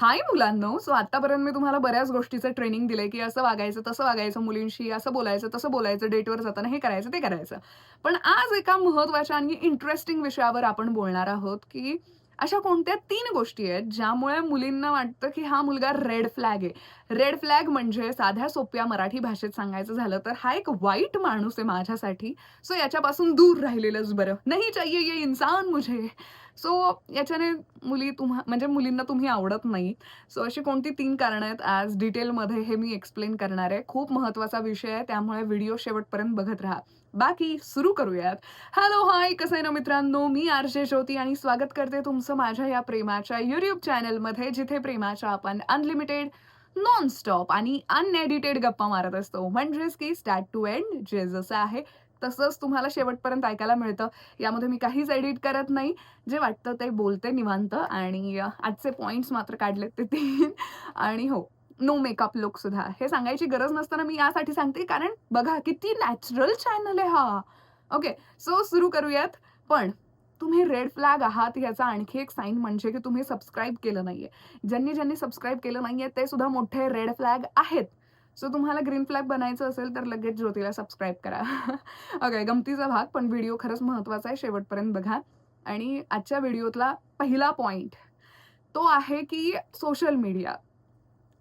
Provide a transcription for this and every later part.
हाय मुलांनो, सो आत्तापर्यंत मी तुम्हाला बऱ्याच गोष्टीचं ट्रेनिंग दिलंय, की असं वागायचं, तसं वागायचं मुलींशी, असं बोलायचं, तसं बोलायचं, डेटवर जाताना हे करायचं, ते करायचं. पण आज एका महत्त्वाच्या आणि इंटरेस्टिंग विषयावर आपण बोलणार आहोत, की अशा कोणत्या 3 गोष्टी आहेत, ज्यामुळे मुलींना वाटतं, की हा मुलगा रेड फ्लॅग आहे. रेड फ्लॅग म्हणजे साध्या सोप्या मराठी भाषेत सांगायचं झालं तर हा एक वाईट माणूस आहे माझ्यासाठी. सो याच्यापासून दूर राहिलेलंच बरं. नहीं चाहिए ये इंसान मुझे. सो याच्याने म्हणजे मुलींना तुम्ही आवडत नाही. सो अशी कोणती 3 कारणं आहेत आज डिटेलमध्ये हे मी एक्सप्लेन करणार आहे. खूप महत्त्वाचा विषय आहे त्यामुळे व्हिडिओ शेवटपर्यंत बघत राहा. बाकी सुरू करूयात. हॅलो, हाय कसं आहे ना मित्रांनो, मी आर.जे. ज्योती आणि स्वागत करते तुमचं माझ्या या प्रेमाच्या YouTube चॅनलमध्ये जिथे प्रेमाच्या आपण अनलिमिटेड, नॉन स्टॉप आणि अनएडिटेड गप्पा मारत असतो. म्हणजेच की स्टार्ट टू एंड जे जसं आहे तसंच तुम्हाला शेवटपर्यंत ऐकायला मिळतं. यामध्ये मी काहीच एडिट करत नाही. जे वाटतं ते बोलते निवांत आणि आजचे पॉइंट्स मात्र काढलेत ते 3 आणि हो, नो मेकअप लूक सुद्धा. हे सांगायची गरज नसताना मी यासाठी सांगते कारण बघा किती नॅचरल चॅनल आहे हा. ओके, सो सुरू करूयात. पण तुम्ही रेड फ्लॅग आहात याचा आणखी एक साइन म्हणजे की तुम्ही सबस्क्राईब केलं नाहीये. ज्यांनी सबस्क्राईब केलं नाहीये ते सुद्धा मोठे रेड फ्लॅग आहेत. सो तुम्हाला ग्रीन फ्लॅग बनायचं असेल तर लगेच ज्योतीला सबस्क्राईब करा. ओके, गमतीचा भाग पण व्हिडिओ खरंच महत्त्वाचा आहे. शेवटपर्यंत बघा. आणि आजच्या व्हिडिओतला पहिला पॉइंट तो आहे की सोशल मीडिया.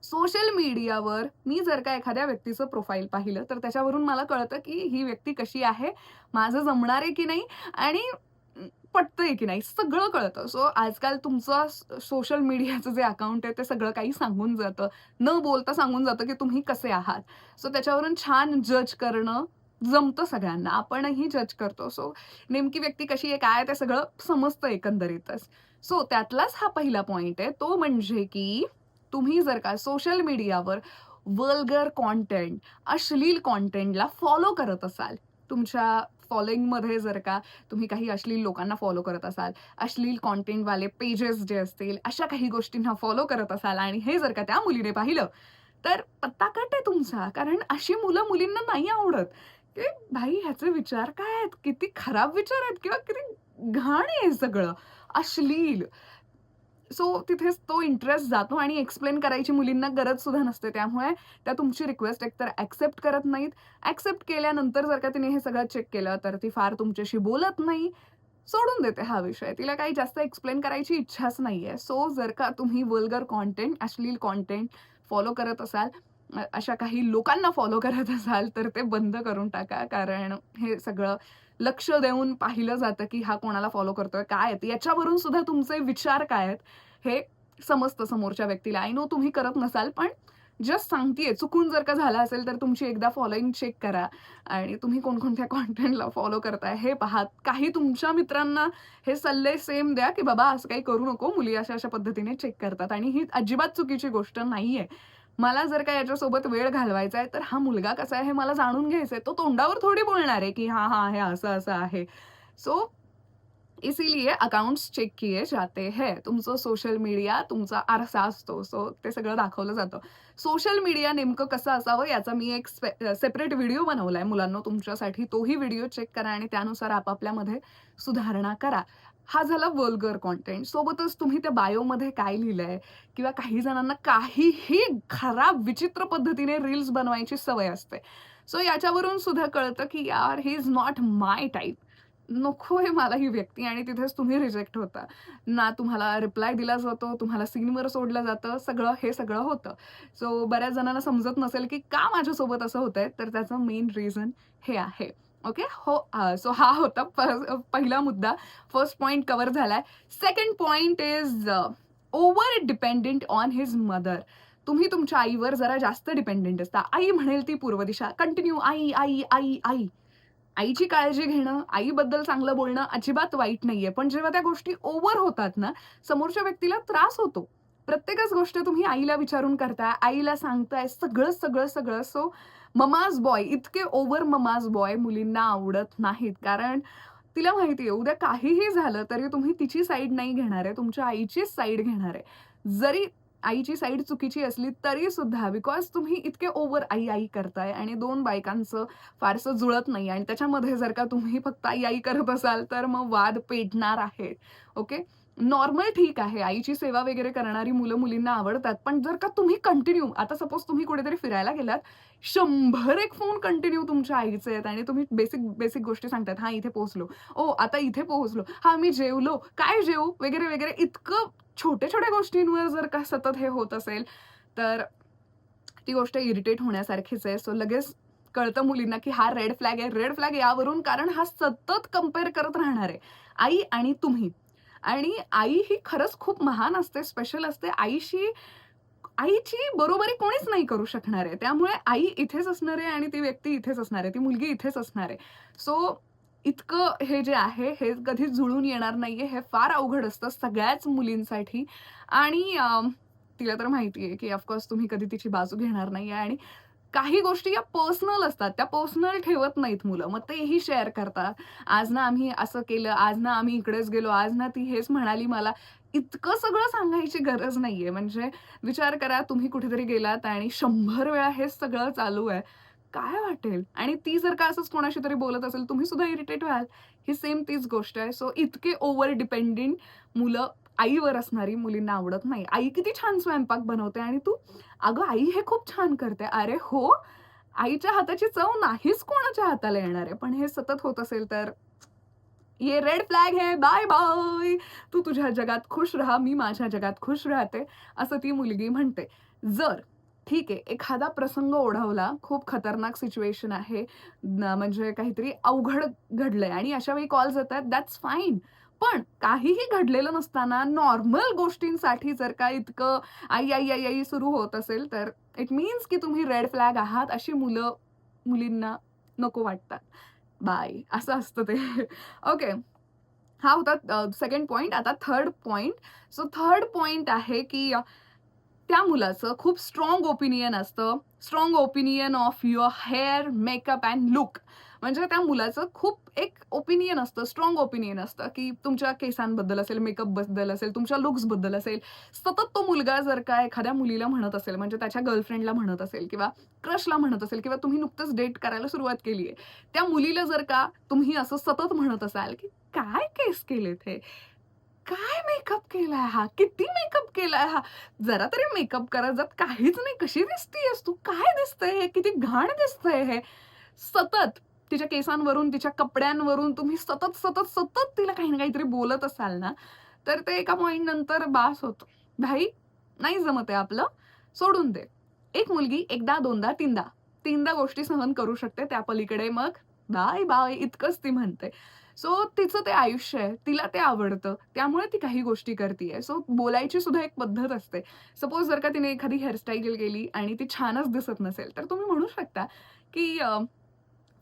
सोशल मीडियावर मी जर का एखाद्या व्यक्तीचं प्रोफाईल पाहिलं, तर त्याच्यावरून मला कळतं की ही व्यक्ती कशी आहे, माझं जमणार आहे की नाही आणि पटतंय की नाही, सगळं कळतं. सो आजकाल तुमचं सोशल मीडियाचं जे अकाउंट आहे, ते सगळं काही सांगून जातं. न बोलता सांगून जातं की तुम्ही कसे आहात. सो त्याच्यावरून छान जज करणं जमतं सगळ्यांना. आपणही जज करतो. सो नेमकी व्यक्ती कशी आहे, काय आहे, ते सगळं समजतं एकंदरीतच. सो त्यातलाच हा पहिला पॉइंट आहे, तो म्हणजे की तुम्ही जर का सोशल मीडियावर वल्गर कंटेंट, अश्लील कंटेंटला फॉलो करत असाल, तुमच्या फॉलोइंगमध्ये जर का तुम्ही काही अश्लील लोकांना फॉलो करत असाल, अश्लील कंटेंटवाले पेजेस जे असतील, अशा काही गोष्टींना फॉलो करत असाल आणि हे जर का त्या मुलीने पाहिलं, तर पत्ता कट आहे तुमचा. कारण अशी मुलं मुलींना नाही आवडत. की भाई ह्याचे विचार काय आहेत? किती खराब विचार आहेत किंवा किती घाण आहे हे सगळं, अश्लील. सो तिथेच तो इंटरेस्ट जातो आणि एक्सप्लेन करायची मुलींना गरज सुद्धा नसते. त्यामुळे त्या तुमची रिक्वेस्ट एकतर एक्सेप्ट करत नाहीत. एक्सेप्ट केल्यानंतर जर का तिने हे सगळं चेक केलं, तर ती फार तुमच्याशी बोलत नाही. सोडून देते हा विषय. तिला काही जास्त एक्सप्लेन करायची इच्छाच नाहीये. सो जर का तुम्ही वल्गर कंटेंट, अश्लील कंटेंट फॉलो करत असाल, अशा काही लोकांना फॉलो करत असाल, तर ते बंद करून टाका. कारण हे सगळं लक्ष देऊन पाहिलं जातं, की हा कोणाला फॉलो करतोय, काय आहेत? याच्यावरून सुद्धा तुमचे विचार काय आहेत, हे समजतं समोरच्या व्यक्तीला. आय नो तुम्ही करत नसाल, पण जस्ट सांगतीये. चुकून जर का झालं असेल, तर तुमची एकदा फॉलोइंग चेक करा आणि तुम्ही कोणकोणत्या कंटेंटला फॉलो करताय हे पहा. काही तुमच्या मित्रांना हे सल्ले सेम द्या, की बाबा असं काही करू नको. मुली अशा-अशा पद्धतीने चेक करतात आणि ही अजिबात चुकीची गोष्ट नाहीये. मला जर का याच्यासोबत वेळ घालवायचा आहे, तर हा मुलगा कसा आहे हे मला जाणून घ्यायचंय. तो तोंडावर थोडी बोलणार आहे, की हां, हां, हे असं-असं आहे. सो इसीलिए अकाउंट्स चेक किए जाते हैं. तुमचं सोशल मीडिया तुमचा आरसा असतो. सो ते सगळं दाखवलं जातं. सोशल मीडिया नेमकं कसं असावं याचा मी एक सेपरेट व्हिडिओ बनवलाय मुलांनो तुमच्यासाठी. तोही व्हिडिओ चेक करा आणि त्यानुसार आपापल्यामध्ये सुधारणा करा. हा झाला वल्गर कंटेंट. सोबतच तुम्ही त्या बायोमध्ये काय लिहिलंय किंवा काही जणांना काहीही खराब विचित्र पद्धतीने रील्स बनवायची सवय असते. सो याच्यावरून सुद्धा कळतं, की यार he is not my type. नकोय मला ही व्यक्ती आणि तिथेच तुम्ही रिजेक्ट होता. ना तुम्हाला रिप्लाय दिला जातो, तुम्हाला सीनवर सोडलं जातं, हे सगळं होतं. सो बऱ्याच जणांना समजत नसेल, की का माझ्यासोबत असं होतंय, तर त्याचं मेन रिझन हे आहे. ओके. सो हा होता पहिला मुद्दा. फर्स्ट पॉइंट कव्हर झालाय. Second point is over dependent on his mother. तुम्ही तुमच्या आईवर जरा जास्त डिपेंडंट असता. आई म्हणेल ती पूर्व दिशा. कंटिन्यू आई, आई, आई, आई. आईची काळजी घेणं, आईबद्दल चांगलं बोलणं अजिबात वाईट नाहीये. पण जेव्हा त्या गोष्टी ओव्हर होतात ना, समोरच्या व्यक्तीला त्रास होतो. प्रत्येकच गोष्ट तुम्ही आईला विचारून करताय, आईला सांगताय सगळं, सगळं, सगळं. सो ममाज बॉय, इतके ओव्हर ममाज बॉय मुलींना आवडत नाहीत. कारण तिला माहिती आहे उद्या काहीही झालं तरी तुम्ही तिची साईड नाही घेणार आहे, तुमच्या आईचीच साईड घेणार आहे. जरी आईची साईड चुकीची असली तरी सुद्धा बिकॉज तुम्ही इतके ओव्हर आई-आई करताय आणि 2 बायकांचं फारसं जुळत नाही आणि त्याच्यामध्ये जर का तुम्ही फक्त आई-आई करत असाल, तर मग वाद पेटणार आहे. ओके. नॉर्मल ठीक आहे. आईची सेवा वगैरे करणारी मुलं मुलींना आवडतात. पण जर का तुम्ही कंटिन्यू आता सपोज तुम्ही कुठेतरी फिरायला गेलात, 100 फोन कंटिन्यू तुमच्या आईचे आहेत आणि तुम्ही बेसिक गोष्टी सांगतायत. हां, इथे पोहोचलो. ओह, आता इथे पोहोचलो. हां, मी जेवलो. काय जेवू? वगैरे, वगैरे. इतकं छोट्या-छोट्या गोष्टींवर जर का सतत हे होत असेल, तर ती गोष्ट इरिटेट होण्यासारखीच आहे. सो लगेच कळतं मुलींना, की हा रेड फ्लॅग आहे. रेड फ्लॅग यावरून कारण हा सतत कंपेअर करत राहणार आहे. आई आणि तुम्ही. आणि आई ही खरंच खूप महान असते, स्पेशल असते. आईची बरोबरी कोणीच नाही करू शकणार आहे. त्यामुळे आई इथेच असणार आहे आणि ती व्यक्ती इथेच असणार आहे. ती मुलगी इथेच असणार आहे. सो इतकं हे जे आहे, हे कधीच जुळून येणार नाहीये. हे फार अवघड असतं सगळ्याच मुलींसाठी आणि तिला तर माहिती आहे, की ऑफकोर्स तुम्ही कधी तिची बाजू घेणार नाहीये आणि काही गोष्टी या पर्सनल असतात. त्या पर्सनल ठेवत नाहीत मुलं. मग तेही शेअर करतात. आज ना आम्ही असं केलं, आज ना आम्ही इकडेच गेलो, आज ना ती हेच म्हणाली मला. इतकं सगळं सांगायची गरज नाहीये. म्हणजे विचार करा तुम्ही कुठेतरी गेलात आणि 100 वेळा हेच सगळं चालू आहे. काय वाटेल? आणि ती जर का असंच कोणाशी तरी बोलत असेल, तुम्ही सुद्धा इरिटेट व्हाल. ही सेम तीच गोष्ट आहे. सो इतके ओव्हर डिपेंडेंट मुलं आईवर असणारी मुलींना आवडत नाही. आई किती छान स्वयंपाक बनवते आणि तू, "अगं आई हे खूप छान करते." अरे हो, आईच्या हाताची चव नाहीच कोणाच्या हाताला येणार आहे. पण हे सतत होत असेल तर ये रेड फ्लॅग है, बाय-बाय. तू तुझ्या जगात खुश राहा, मी माझ्या जगात खुश राहते, असं ती मुलगी म्हणते. जर ठीक आहे, एखादा प्रसंग ओढवला, खूप खतरनाक सिच्युएशन आहे, म्हणजे काहीतरी अवघड घडलंय आणि अशा वेळी कॉल्स येतात, दॅट्स फाईन. पण काहीही घडलेलं नसताना नॉर्मल गोष्टींसाठी जर का इतकं आई, आई, आई, आई सुरू होत असेल, तर इट मीन्स की तुम्ही रेड फ्लॅग आहात. अशी मुलं मुलींना नको वाटतात. बाय असं असतं ते. ओके. हा होता सेकंड पॉइंट. आता third point. So third point आहे, की त्या मुलाचं खूप स्ट्राँग ओपिनियन असतं. Strong opinion of your hair, makeup end look. म्हणजे त्या मुलाचं खूप एक ओपिनियन असतं, स्ट्राँग ओपिनियन असतं, की तुमच्या केसांबद्दल असेल, मेकअपबद्दल असेल, तुमच्या लुक्सबद्दल असेल. सतत तो मुलगा जर का एखाद्या मुलीला म्हणत असेल, म्हणजे त्याच्या गर्लफ्रेंडला म्हणत असेल किंवा क्रशला म्हणत असेल किंवा तुम्ही नुकतंच डेट करायला सुरुवात केली आहे. त्या मुलीला जर का तुम्ही असं सतत म्हणत असाल, की "काय केस केलेत हे? काय मेकअप केलाय हा? किती मेकअप केलाय हा? जरा तरी मेकअप करा. जात काहीच नाही. कशी दिसतीयेस तू? काय दिसतंय हे? किती घाण दिसतंय हे?" सतत तिच्या केसांवरून, तिच्या कपड्यांवरून तुम्ही सतत, सतत, सतत तिला काही ना काहीतरी बोलत असाल ना, तर ते एका पॉइंट नंतर बास होतं. "भाई, नाही जमत आहे आपलं, सोडून दे." एक मुलगी एकदा, दोनदा, तीनदा, तीनदा गोष्टी सहन करू शकते. त्यापलीकडे मग बाय-बाय इतकंच ती म्हणते. सो तिचं ते आयुष्य आहे. तिला ते आवडतं. त्यामुळे ती काही गोष्टी करतीये. सो बोलायची सुद्धा एक पद्धत असते. सपोज जर का तिने एखादी हेअरस्टाईल केली आणि ती छानच दिसत नसेल, तर तुम्ही म्हणू शकता, की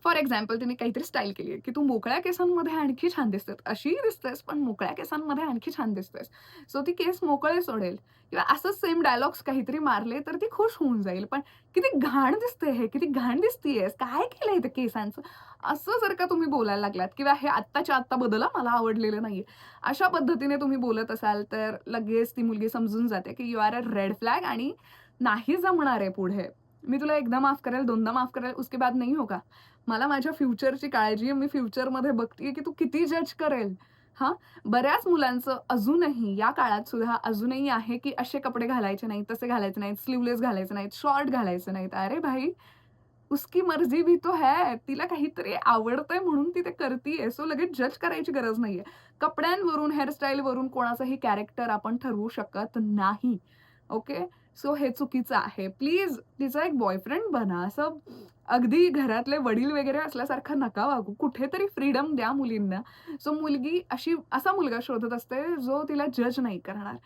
फॉर एक्झाम्पल तिने काहीतरी स्टाईल केली आहे, की "तू मोकळ्या केसांमध्ये आणखी छान दिसतेस. अशीही दिसतेस, पण मोकळ्या केसांमध्ये आणखी छान दिसतेस." सो ती केस मोकळे सोडेल किंवा असंच सेम डायलॉग्स काहीतरी मारले, तर ती खुश होऊन जाईल. पण "किती घाण दिसतंय हे, किती घाण दिसतीयेस, काय केलंय ते केसांचं?" असं जर का तुम्ही बोलायला लागलात किंवा "हे आत्ताच्या आत्ता बदल मला आवडलेलं नाहीये." अशा पद्धतीने तुम्ही बोलत असाल, तर लगेच ती मुलगी समजून जाते, की you are a red flag आणि नाही जमणार आहे पुढे. मी तुला एकदा माफ करेल, दोनदा माफ करेल, उसके बाद नहीं होगा. मला माझ्या फ्युचरची काळजी आहे. मी फ्युचरमध्ये बघतीये, की तू किती जज करेल. हां, बऱ्याच मुलांचं अजूनही या काळात सुद्धा अजूनही आहे, की असे कपडे घालायचे नाहीत, तसे घालायचे नाहीत, स्लीव्हलेस घालायचे नाहीत, शॉर्ट घालायचे नाहीत. अरे भाई, उसकी मर्जी भी तो है. तिला काहीतरी आवडतंय म्हणून ती ते करतीये. सो लगेच जज करायची गरज नाहीये. कपड्यांवरून, हेअरस्टाईलवरून कोणाचंही कॅरेक्टर आपण ठरवू शकत नाही. ओके? सो हे चुकीचं आहे. प्लीज तिचा एक बॉयफ्रेंड बना. असं अगदी घरातले वडील वगैरे असल्यासारखं नका वागू. कुठेतरी फ्रीडम द्या मुलींना. सो मुलगी असा मुलगा शोधत असते, जो तिला जज नाही करणार.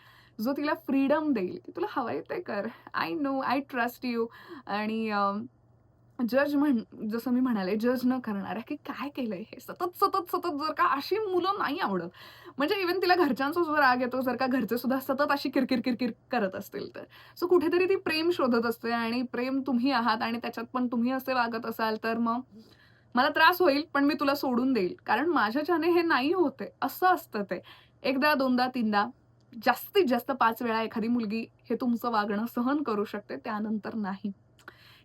जो तिला फ्रीडम देईल, की तुला हवंय ते कर. I know, I trust you आणि जज जसं मी म्हणाले, जज न करणाऱ्या, की काय केलंय हे? सतत, सतत, सतत जर का अशी मुलं नाही आवडत. म्हणजे इव्हन तिला घरच्यांचा सुद्धा राग येतो, जर का घरचे सुद्धा सतत अशी किरकिर, किरकिर करत असतील तर. सो कुठेतरी ती प्रेम शोधत असते आणि प्रेम तुम्ही आहात आणि त्याच्यात पण तुम्ही असे वागत असाल, तर मग मला त्रास होईल, पण मी तुला सोडून देईल. कारण माझ्याच्याने हे नाही होत असं असतं ते. एकदा, दोनदा, तीनदा, जास्तीत जास्त 5 वेळा एखादी मुलगी हे तुमचं वागणं सहन करू शकते, त्यानंतर नाही.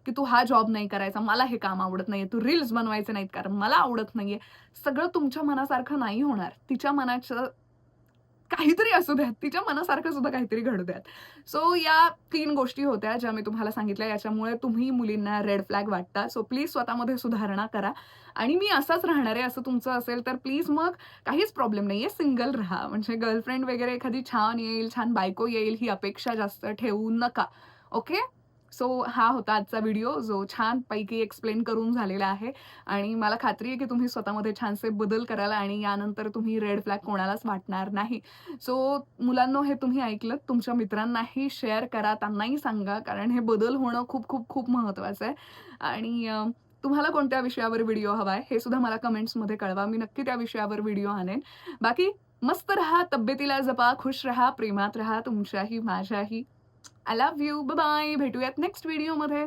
की तू हा जॉब नाही करायचा, मला हे काम आवडत नाहीये, तू रील्स बनवायचे नाहीत कारण मला आवडत नाहीये. सगळं तुमच्या मनासारखं नाही होणार. तिच्या मनाचं काहीतरी असू द्यात, तिच्या मनासारखं सुद्धा काहीतरी घडू द्यात. सो या 3 गोष्टी होत्या ज्या मी तुम्हाला सांगितल्या. याच्यामुळे तुम्ही मुलींना रेड फ्लॅग वाटता. सो प्लीज स्वतःमध्ये सुधारणा करा आणि मी असाच राहणार आहे असं तुमचं असेल तर प्लीज मग काहीच प्रॉब्लेम नाहीये, सिंगल राहा. म्हणजे गर्लफ्रेंड वगैरे एखादी छान येईल, छान बायको येईल ही अपेक्षा जास्त ठेवू नका. ओके? सो हा होता आजचा व्हिडिओ जो छानपैकी एक्सप्लेन करून झालेला आहे आणि मला खात्री आहे की तुम्ही स्वतःमध्ये छानसे बदल कराल आणि यानंतर तुम्ही रेड फ्लॅग कोणालाच वाटणार नाही. सो मुलांनो, हे तुम्ही ऐकलत. तुमच्या मित्रांनाही शेअर करा, त्यांनाही सांगा कारण हे बदल होणं खूप, खूप, खूप महत्त्वाचं आहे. आणि तुम्हाला कोणत्या विषयावर व्हिडिओ हवा आहे हे सुद्धा मला कमेंट्समध्ये कळवा. मी नक्की त्या विषयावर व्हिडिओ आणेन. बाकी मस्त राहा, तब्येतीला जपा, खुश राहा, प्रेमात राहा. तुमच्याही माझ्याही. I love you. Bye bye. भेटूयात नेक्स्ट व्हिडिओमध्ये.